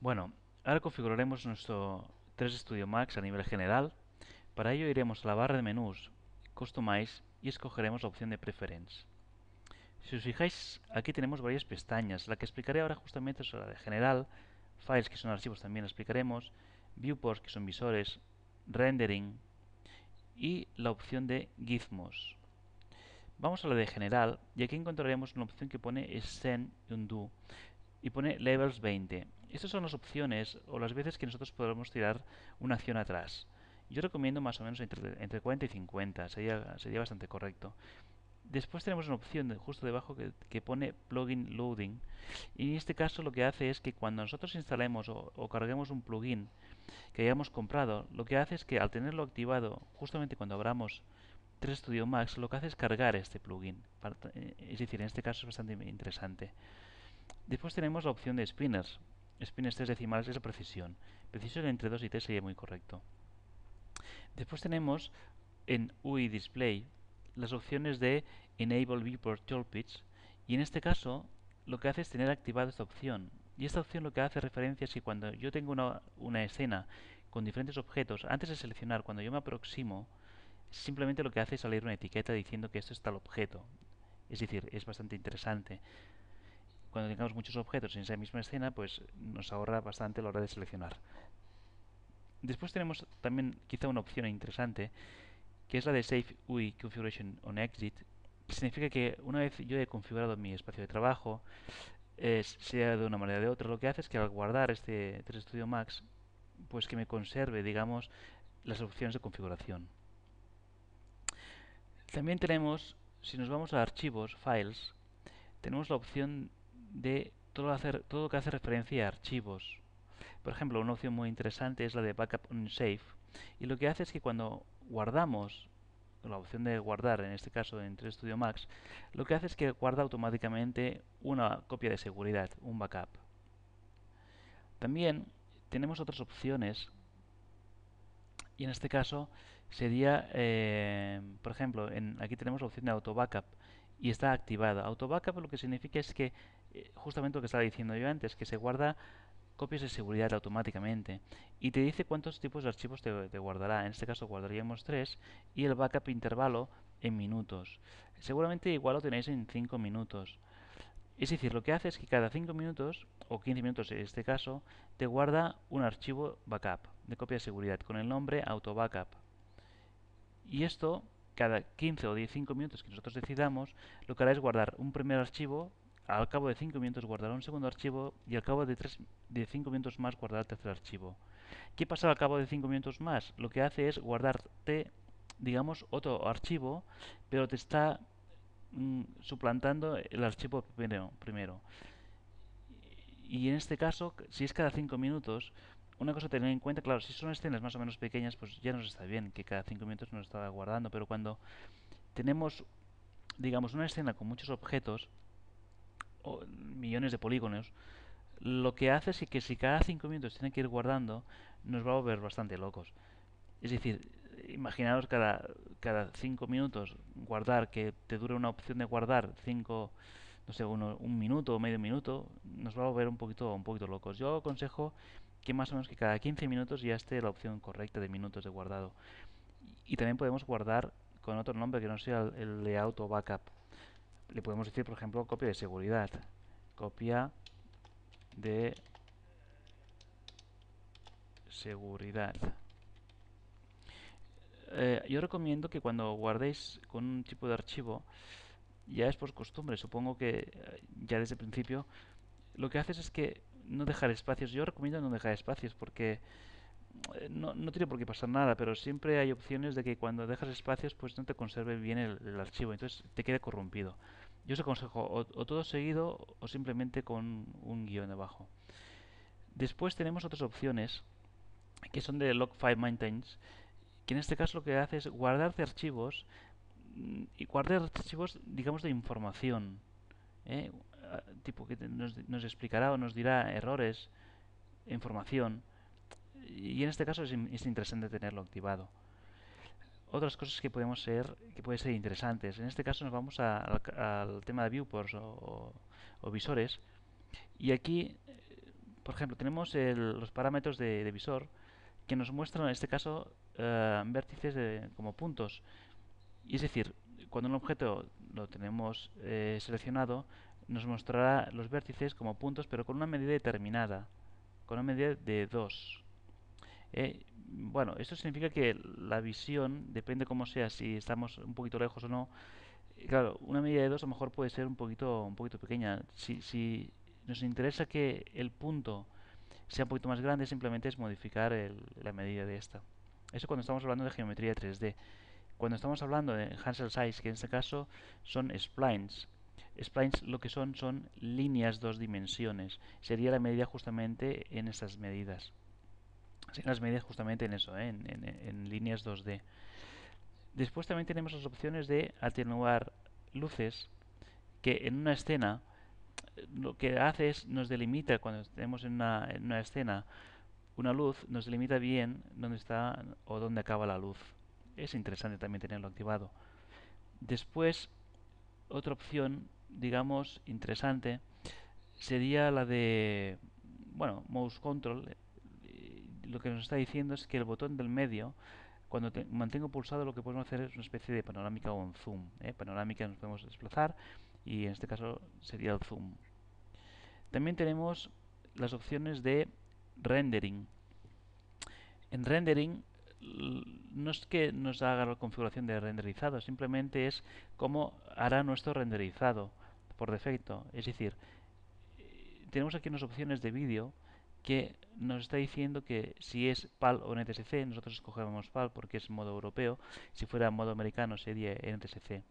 Bueno, ahora configuraremos nuestro 3 Studio Max a nivel general. Para ello iremos a la barra de menús, Customize y escogeremos la opción de Preference. Si os fijáis, aquí tenemos varias pestañas. La que explicaré ahora justamente es la de general, Files, que son archivos, también la explicaremos, Viewports, que son visores, Rendering y la opción de Gizmos. Vamos a la de general y aquí encontraremos una opción que pone Send y Undo y pone Levels 20. Estas son las opciones o las veces que nosotros podremos tirar una acción atrás. Yo recomiendo más o menos entre 40 y 50, sería bastante correcto. Después tenemos una opción justo debajo que pone Plugin Loading y en este caso lo que hace es que cuando nosotros instalemos o carguemos un plugin que hayamos comprado, lo que hace es que al tenerlo activado justamente cuando abramos 3 Studio Max, lo que hace es cargar este plugin. Es decir, en este caso es bastante interesante. Después tenemos la opción de spinners. Spinners 3 decimales es la precisión. Precisión entre 2 y 3 sería muy correcto. Después tenemos en UI Display las opciones de Enable Viewport Toolpits y en este caso lo que hace es tener activada esta opción. Y esta opción lo que hace referencia es que cuando yo tengo una escena con diferentes objetos, antes de seleccionar, cuando yo me aproximo, simplemente lo que hace es salir una etiqueta diciendo que esto es tal objeto. Es decir, es bastante interesante. Cuando tengamos muchos objetos en esa misma escena, pues nos ahorra bastante a la hora de seleccionar. Después tenemos también quizá una opción interesante, que es la de Save UI Configuration on Exit, que significa que una vez yo he configurado mi espacio de trabajo, sea de una manera o de otra, lo que hace es que al guardar este 3 Studio Max, pues que me conserve, digamos, las opciones de configuración. También tenemos, si nos vamos a archivos, files, tenemos la opción de todo lo que hace referencia a archivos. Por ejemplo, una opción muy interesante es la de Backup Unsafe. Y lo que hace es que cuando guardamos, la opción de guardar, en este caso en 3 Studio Max, lo que hace es que guarda automáticamente una copia de seguridad, un backup. También tenemos otras opciones y en este caso sería, por ejemplo, aquí tenemos la opción de auto backup y está activada. Auto backup lo que significa es que, justamente lo que estaba diciendo yo antes, que se guarda copias de seguridad automáticamente y te dice cuántos tipos de archivos te guardará. En este caso guardaríamos 3 y el backup intervalo en minutos. Seguramente igual lo tenéis en 5 minutos. Es decir, lo que hace es que cada 5 minutos, o 15 minutos en este caso, te guarda un archivo backup de copia de seguridad con el nombre auto backup. Y esto, cada 15 o 15 minutos que nosotros decidamos, lo que hará es guardar un primer archivo, al cabo de 5 minutos guardará un segundo archivo y al cabo de 5 minutos más guardará el tercer archivo. ¿Qué pasa al cabo de 5 minutos más? Lo que hace es guardarte, digamos, otro archivo, pero te está suplantando el archivo primero. Y en este caso, si es cada 5 minutos, una cosa a tener en cuenta, claro, si son escenas más o menos pequeñas, pues ya nos está bien que cada 5 minutos nos está guardando, pero cuando tenemos, digamos, una escena con muchos objetos o millones de polígonos, lo que hace es que si cada 5 minutos tiene que ir guardando, nos va a volver bastante locos. Es decir, imaginaos cada 5 minutos guardar, que te dure una opción de guardar 5, no sé, un minuto o medio minuto, nos va a volver un poquito locos. Yo aconsejo que más o menos que cada 15 minutos ya esté la opción correcta de minutos de guardado. Y también podemos guardar con otro nombre que no sea el de auto backup. Le podemos decir, por ejemplo, copia de seguridad. Copia de seguridad. Yo recomiendo que cuando guardéis con un tipo de archivo, ya es por costumbre, supongo que ya desde el principio, lo que haces es que no dejar espacios. Yo recomiendo no dejar espacios porque no tiene por qué pasar nada, pero siempre hay opciones de que cuando dejas espacios pues no te conserve bien el archivo, entonces te quede corrompido. Yo os aconsejo o todo seguido o simplemente con un guión debajo. Después tenemos otras opciones que son de log file maintenance, que en este caso lo que hace es guardarte archivos y guardar archivos, digamos, de información, ¿eh? Tipo que nos explicará o nos dirá errores, información, y en este caso es interesante tenerlo activado. Otras cosas que pueden ser interesantes. En este caso nos vamos al tema de viewports o visores y aquí por ejemplo, tenemos los parámetros de visor que nos muestran en este caso vértices como puntos. Y es decir, cuando un objeto lo tenemos seleccionado, nos mostrará los vértices como puntos, pero con una medida determinada, con una medida de 2. Bueno, esto significa que la visión, depende cómo sea, si estamos un poquito lejos o no. Claro, una medida de 2 a lo mejor puede ser un poquito pequeña. Si nos interesa que el punto sea un poquito más grande, simplemente es modificar la medida de esta. Eso cuando estamos hablando de geometría 3D. Cuando estamos hablando de Hansel Size, que en este caso son splines. Splines lo que son líneas dos dimensiones. Sería la medida justamente en estas medidas. Serían las medidas justamente en eso, en líneas 2D. Después también tenemos las opciones de atenuar luces, que en una escena lo que hace es nos delimita, cuando tenemos en una escena una luz, nos delimita bien dónde está o dónde acaba la luz. Es interesante también tenerlo activado. Después, otra opción, digamos, interesante, sería la de, bueno, mouse control. Lo que nos está diciendo es que el botón del medio, cuando mantengo pulsado, lo que podemos hacer es una especie de panorámica o un zoom. Panorámica nos podemos desplazar y en este caso sería el zoom. También tenemos las opciones de rendering. En rendering no es que nos haga la configuración de renderizado, simplemente es cómo hará nuestro renderizado por defecto. Es decir, tenemos aquí unas opciones de vídeo que nos está diciendo que si es PAL o NTSC, nosotros escogemos PAL porque es modo europeo, si fuera modo americano sería NTSC.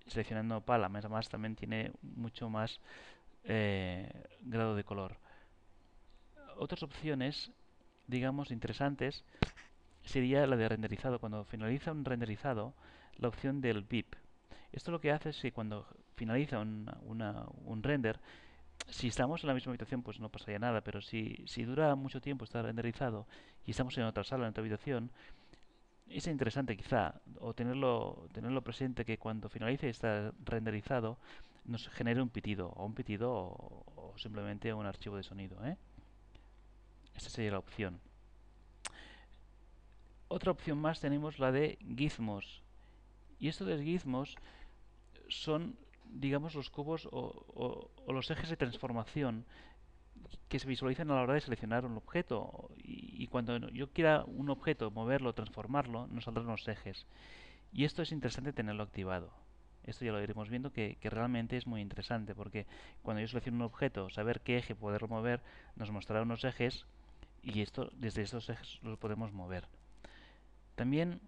Seleccionando PAL, además también tiene mucho más grado de color. Otras opciones, digamos, interesantes sería la de renderizado. Cuando finaliza un renderizado, la opción del VIP. Esto lo que hace es que cuando finaliza un render, si estamos en la misma habitación, pues no pasaría nada, pero si dura mucho tiempo estar renderizado y estamos en otra sala, en otra habitación, es interesante quizá, o tenerlo presente que cuando finalice estar renderizado, nos genere un pitido, o simplemente un archivo de sonido. Esta sería la opción. Otra opción más tenemos la de gizmos. Y esto de gizmos son, digamos, los cubos o los ejes de transformación que se visualizan a la hora de seleccionar un objeto. Y cuando yo quiera un objeto, moverlo, transformarlo, nos saldrán los ejes. Y esto es interesante tenerlo activado. Esto ya lo iremos viendo que realmente es muy interesante porque cuando yo selecciono un objeto, saber qué eje poder mover, nos mostrará unos ejes y desde estos ejes los podemos mover. También